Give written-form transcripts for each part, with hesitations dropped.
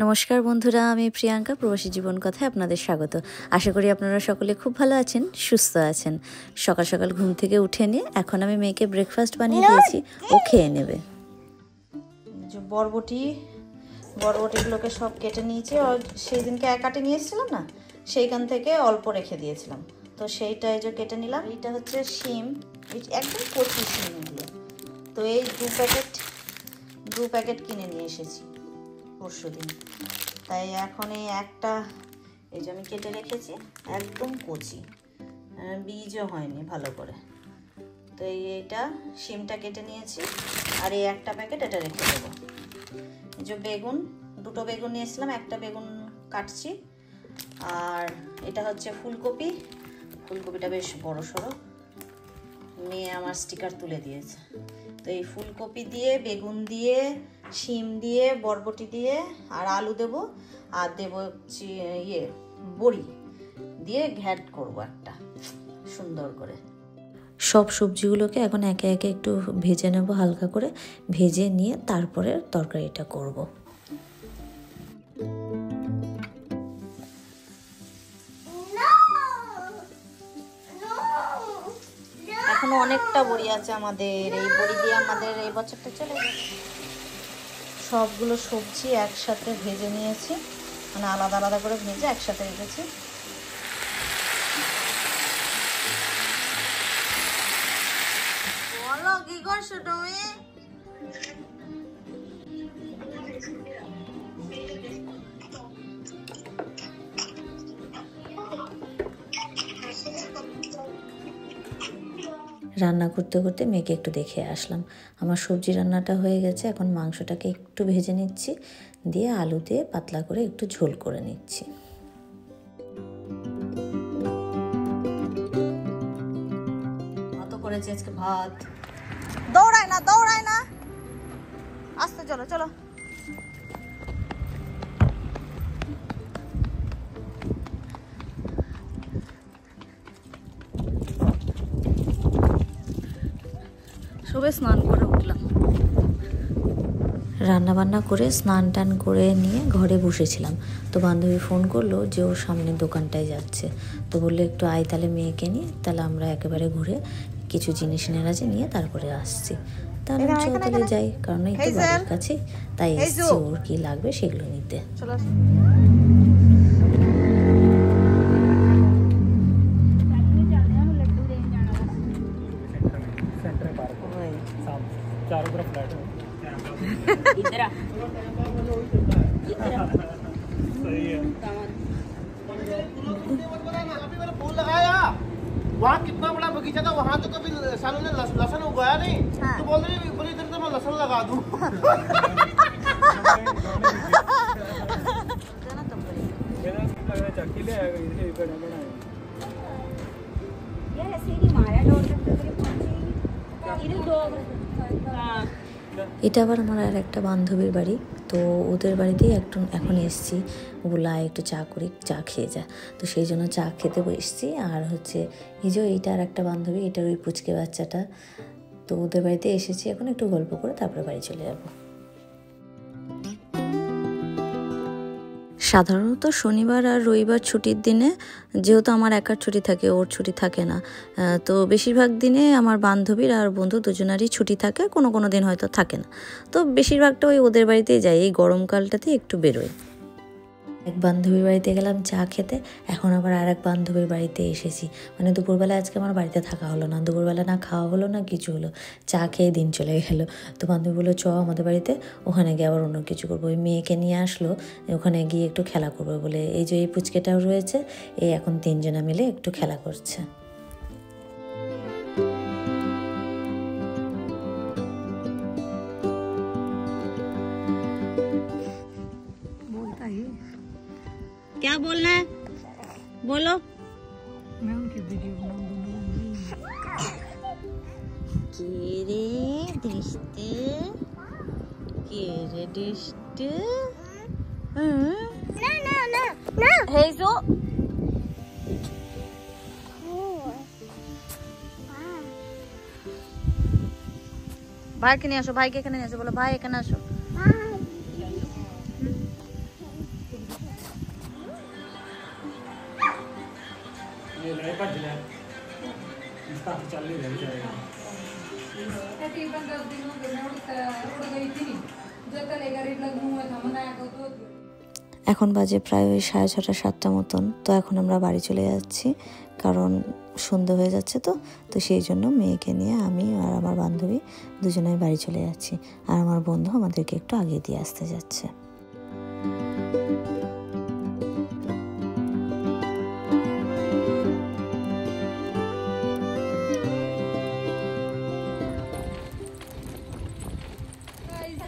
নমস্কার বন্ধুরা, আমি প্রিয়াঙ্কা, প্রবাসী জীবন কথায় আপনাদের স্বাগত। আশা করি আপনারা সকলে খুব ভালো আছেন, সুস্থ আছেন। সকাল সকাল ঘুম থেকে উঠে নিয়ে এখন আমি মেয়েকে ব্রেকফাস্ট বানিয়ে দিয়েছি, ও খেয়ে নেবে। যে বরবটিগুলোকে সব কেটে নিয়েছি, সেই দিনকে কাটে নিয়ে এসেছিলাম না, সেইখান থেকে অল্প রেখে দিয়েছিলাম, তো সেইটা এই যে কেটে নিলাম। এইটা হচ্ছে শিম, একদম কচি শিম দিয়ে। তো এই দু প্যাকেট কিনে নিয়ে এসেছি পরশুদিন, তাই এখন এই একটা এই যে আমি কেটে রেখেছি, একদম কচি, বীজও হয়নি ভালো করে। তো এইটা শিমটা কেটে নিয়েছি, আর এই একটা প্যাকেট এটা রেখে দেবো। এই যে দুটো বেগুন নিয়েছিলাম, একটা বেগুন কাটছি। আর এটা হচ্ছে ফুলকপিটা বেশ বড় সড়ো, মেয়ে আমার স্টিকার তুলে দিয়েছে। তো এই ফুলকপি দিয়ে, বেগুন দিয়ে, শিম দিয়ে, বরবটি দিয়ে আর আলু দেবো, আর দেবো বড়ি দিয়ে ঘ্যাট করবো একটা সুন্দর করে। সব সবজিগুলোকে এখন একে একে একটু ভেজে নেব, হালকা করে ভেজে নিয়ে তারপরে তরকারিটা করব। এখনো অনেকটা বড়ি আছে আমাদের, এই বড়ি দিয়ে আমাদের এই বছরটা চলে যাবে। সবগুলো সবজি একসাথে ভেজে নিয়েছি, মানে আলাদা আলাদা করে ভেজে একসাথে রেখেছি। বলো কি করছো তুমি? রান্না করতে করতে মেয়েকে একটু দেখে আসলাম। আমার সবজি রান্নাটা হয়ে গেছে, এখন মাংসটাকে একটু ভেজে নিচ্ছি, দিয়ে আলু দিয়ে পাতলা করে একটু ঝোল করে নিচ্ছি। অত করেছি আজকে ভাত। দৌড়ায় না, আস্তে চলো। সবে স্নান করে উঠলাম, রান্না বান্না করে স্নান টান করে নিয়ে ঘরে বসেছিলাম। তো বান্ধবী ফোন করলো যে ওর সামনের দোকানটায় যাচ্ছে, তো বললো একটু আয় তাহলে মেয়েকে নিয়ে, তাহলে আমরা একেবারে ঘুরে কিছু জিনিস নেওয়ার আছে নিয়ে তারপরে আসছি। তাহলে চলে যাই, কারণ একটু বাড়ির কাছে, তাই এসছি ওর কি লাগবে সেগুলো নিতে। चारों तरफ फ्लैट है। इधर सही है। अभी मैंने फूल लगाया, वहाँ कितना बड़ा बगीचा था, वहाँ तो कभी सालों ने लहसुन उगाया नहीं। हाँ। तो बोल रही बोली इधर तो मैं लहसुन लगा दूँ। এটা আবার আমার আর একটা বান্ধবীর বাড়ি, তো ওদের বাড়িতেই এখন এসছি। বললো একটু চা করি, চা খেয়ে যা, তো সেই জন্য চা খেতে বসছি। আর হচ্ছে এই যে এইটা আর একটা বান্ধবী, এটার ওই পুচকে বাচ্চাটা, তো ওদের বাড়িতে এসেছি, এখন একটু গল্প করে তারপরে বাড়ি চলে যাবো। সাধারণত শনিবার আর রবিবার ছুটির দিনে, যেহেতু আমার একার ছুটি থাকে, ওর ছুটি থাকে না, তো বেশিরভাগ দিনে আমার বান্ধবীর আর বন্ধু দুজনারই ছুটি থাকে, কোনো দিন হয়তো থাকে না। তো বেশিরভাগটা ওই ওদের বাড়িতেই যাই, এই গরমকালটাতে একটু বেরোই। এক বান্ধবীর বাড়িতে গেলাম চা খেতে, এখন আবার আর এক বান্ধবীর বাড়িতে এসেছি। মানে দুপুরবেলা আজকে আমার বাড়িতে থাকা হলো না, দুপুরবেলা না খাওয়া হলো না কিছু হলো, চা খেয়ে দিন চলে গেল। তো বান্ধবী বললো চ আমাদের বাড়িতে, ওখানে গিয়ে আবার অন্য কিছু করবো। ওই মেয়েকে নিয়ে আসলো, ওখানে গিয়ে একটু খেলা করবে বলে। এই যে এই পুচকেটাও রয়েছে, এই এখন তিনজনা মিলে একটু খেলা করছে। क्या बोलना है बोलो। मैं उनकी वीडियो बनाऊंगी। केरे डिस्ट ना हेजो ভাইকে নিয়ে আসো, ভাইকে এখানে নিয়ে আসো, বলো ভাই এখানে আসো। ਭੱਜ ਲਿਆ ਇਸ ਤਾਂ ਚੱਲ ਹੀ ਰਿਹਾ ਜਾਏਗਾ तकरीबन 10 दिन हो गए उड़ गई थी जो तलेगा रेट लग मुंह में था मनाया को तो এখন বাজে প্রায় ওই 6:30 7টা মতন। তো এখন আমরা বাড়ি চলে যাচ্ছি, কারণ সন্ধ্যা হয়ে যাচ্ছে। তো সেই জন্য মেয়েকে নিয়ে আমি আর আমার বান্ধবী দুজনেই বাড়ি চলে যাচ্ছি, আর আমার বন্ধু আমাদেরকে একটু আগে দিয়ে আসতে যাচ্ছে।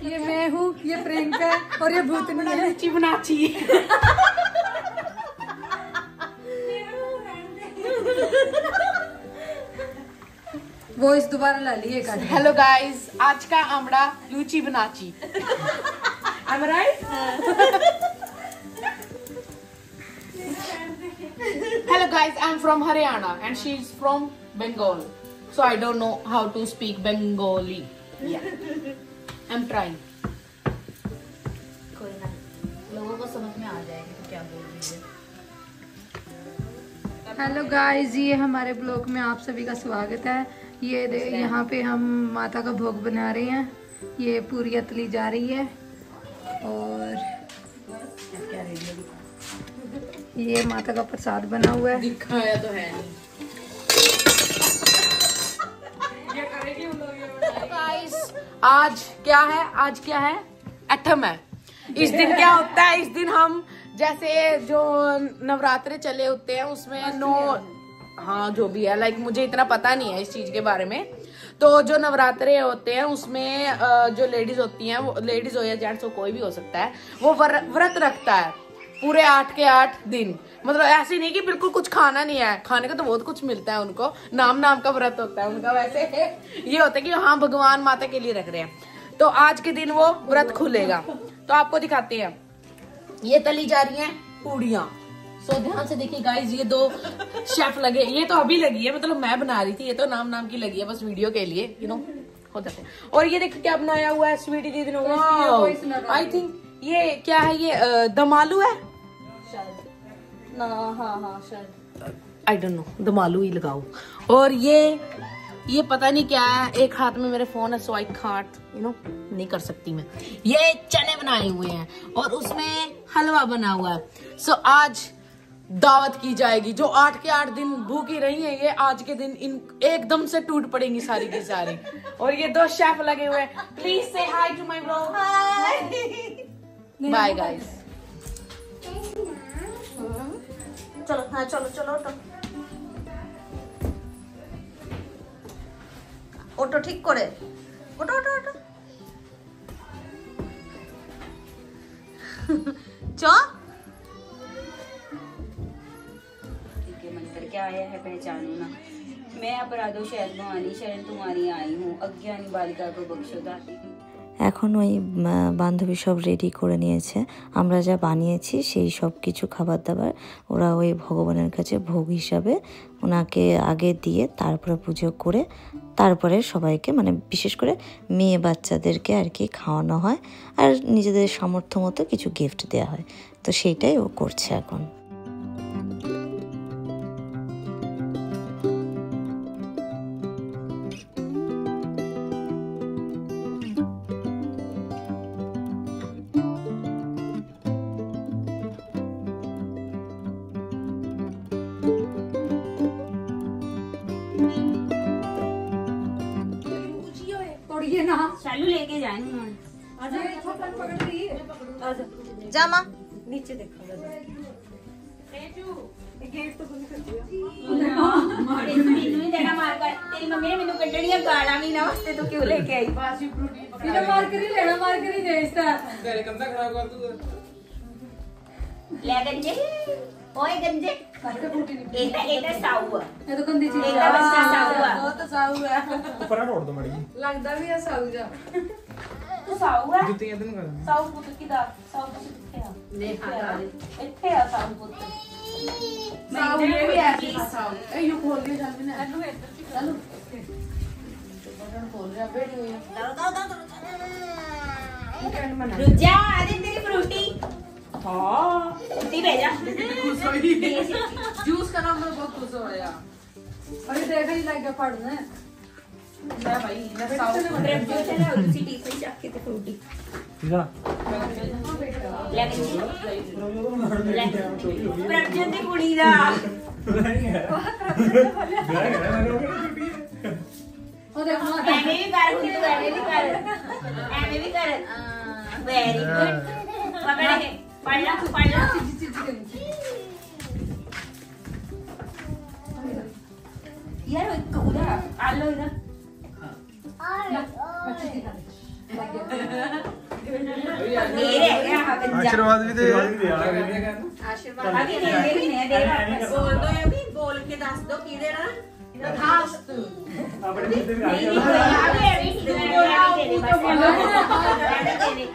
ये मैं हूँ, ये प्रियंका और ये भूतनी है लूची बनाची। वॉइस दोबारा ला लिए कर। हेलो गाइस, आज का আমরা লুচি बनाची। Am I right? Hello guys, I'm from Haryana and she's from Bengal. So I don't know how to speak Bengali. Yeah. I'm trying. कोई ना, लोगों को समझ में आ जाएगी तो क्या बोल रही है। हेलो गाइस, ये हमारे ब्लॉग में आप सभी का स्वागत है। ये यहाँ पे हम माता का भोग बना रहे हैं। ये पूरी अतली जा रही है और ये माता का प्रसाद बना हुआ है। दिखाया तो है नहीं। गाइस, आज क्या है? एटम है। इस दिन क्या होता है? इस दिन हम जैसे जो नवरात्रे चले होते हैं उसमें हाँ जो भी है, लाइक मुझे इतना पता नहीं है इस चीज के बारे में। तो जो नवरात्रे होते हैं उसमें जो लेडीज होती हैं, वो लेडीज हो या जेंट्स हो, कोई भी हो सकता है, वो व्रत रखता है पूरे 8 के 8 दिन। मतलब ऐसे नहीं कि बिल्कुल कुछ खाना नहीं है, खाने का तो बहुत कुछ मिलता है उनको। नाम का व्रत होता है उनका। वैसे ये होता है कि हाँ भगवान माता के लिए रख रहे हैं। तो आज के दिन वो व्रत खुलेगा, तो आपको दिखाते हैं। ये तली जा रही हैं पूड़ियाँ। सो ध्यान से देखिए गाइस, ये 2 शेफ लगे। ये तो अभी लगी है, मतलब मैं बना रही थी। ये तो नाम की लगी है बस वीडियो के लिए, यू नो हो जाते हैं। और ये देखो क्या बनाया हुआ है स्वीटी दीदी ने। आई थिंक ये क्या है, ये दम आलू है ना। हाँ शायद, आई डोंट नो, दम आलू ही लगाओ। और ये पता नहीं क्या है। एक हाथ में मेरे फोन है, सो आई कांट, यू नो नहीं कर सकती मैं। ये चने बनाए हुए हैं और उसमें हलवा बना हुआ है। सो आज दावत की जाएगी। जो 8 के 8 दिन भूखी रही है, ये आज के दिन इन एकदम से टूट पड़ेंगी सारी की सारी। और ये 2 शेफ लगे हुए हैं। प्लीज से hi to my blog. Bye guys. चलो हाँ चलो ओटो ठीक करे, ओटो च मंत्र क्या आया है पहचानो ना। मैं अपराधो शहद भवानी शरण तुम्हारी आई हूँ, अज्ञानी बालिका को बख्शो दाती। এখন ওই বান্ধবী সব রেডি করে নিয়েছে। আমরা যা বানিয়েছি সেই সব কিছু খাবার দাবার ওরা ওই ভগবানের কাছে ভোগ হিসাবে ওনাকে আগে দিয়ে তারপরে পুজো করে তারপরে সবাইকে, মানে বিশেষ করে মেয়ে বাচ্চাদেরকে আর কি খাওয়ানো হয়, আর নিজেদের সামর্থ্য মতো কিছু গিফট দেওয়া হয়। তো সেইটাই ও করছে এখন। तोड़िए ना, चालू लेके जाए ना। पकड़ रही है। जा माँ नीचे देखो। तेरा मार कर तेरी मम्मी ने मैंने कटड़ी गाड़ा नहीं ना वास्ते तो क्यों लेके आई। लेना मार कर ही दे इसका। ले गंजे ओए गंजे एटा साऊ है। ये तो गंदी चीज एटा बच्चा साऊ है। वो तो साऊ है, ਉੱਪਰ ਢੋੜ ਦੋ ਮੜੀ लगदा भी है साऊ जा। तू साऊ है। ਜੁੱਤੀਆਂ ਤੈਨੂੰ ਕਰ साऊ पुत्र की दा साऊ पुत्र किथे आ इथे आ साऊ पुत्र। साऊ ये भी है साऊ ए यू खोल दिया चल मैंने चलो बटन खोल रहा बैठी हुई है। रुक जा, आ दे तेरी फ्रूटी। हाँ ती भेजा जूस का नाम बहुत खुश हो गया। अरे देखा ही लग गया पढ़ने। मैं भाई मैं साउथ ब्रेड जो चला उसी टिफिन जाके ते फ्रूटी सीधा लेके ब्रेड जो दी कुड़ी दा ओ देखो ਐਵੇਂ ਵੀ ਕਰ ਹੁਣ ਤੂੰ ਐਵੇਂ ਵੀ ਕਰ ਵੈਰੀ ਗੁੱਡ ਪਕੜ ਕੇ ਪੜ ਲਾ यार एक उधर आलो इधर मेरे क्या आशीर्वाद भी दे आशीर्वाद अभी दे भी नहीं दे वापस बोल दो अभी बोल के दस दो की दे रहा धास्तु अपने खुद भी नहीं गाड़ी नहीं तू बोला तू तो बोलो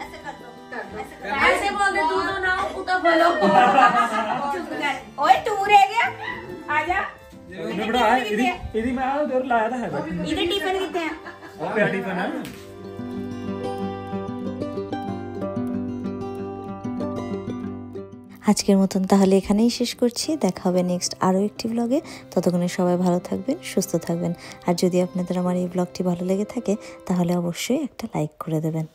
ऐसे बोल दे तू तो ना तू तो बोलो चुप कर ओए तू रह गया आजा ने बड़ा ਇਹਦੀ ਮੈਂ ਉਧਰ ਲਾਇਆ ਤਾਂ ਹੈਗਾ इधर टिफिन कितने हैं ਉਹ ਪਿਆ ਟਿਫਨ ਹੈ আজকের মতন তাহলে এখানেই শেষ করছি। দেখা হবে নেক্সট আরও একটি ব্লগে। ততক্ষণে সবাই ভালো থাকবেন, সুস্থ থাকবেন। আর যদি আপনাদের আমার এই ব্লগটি ভালো লেগে থাকে তাহলে অবশ্যই একটা লাইক করে দেবেন।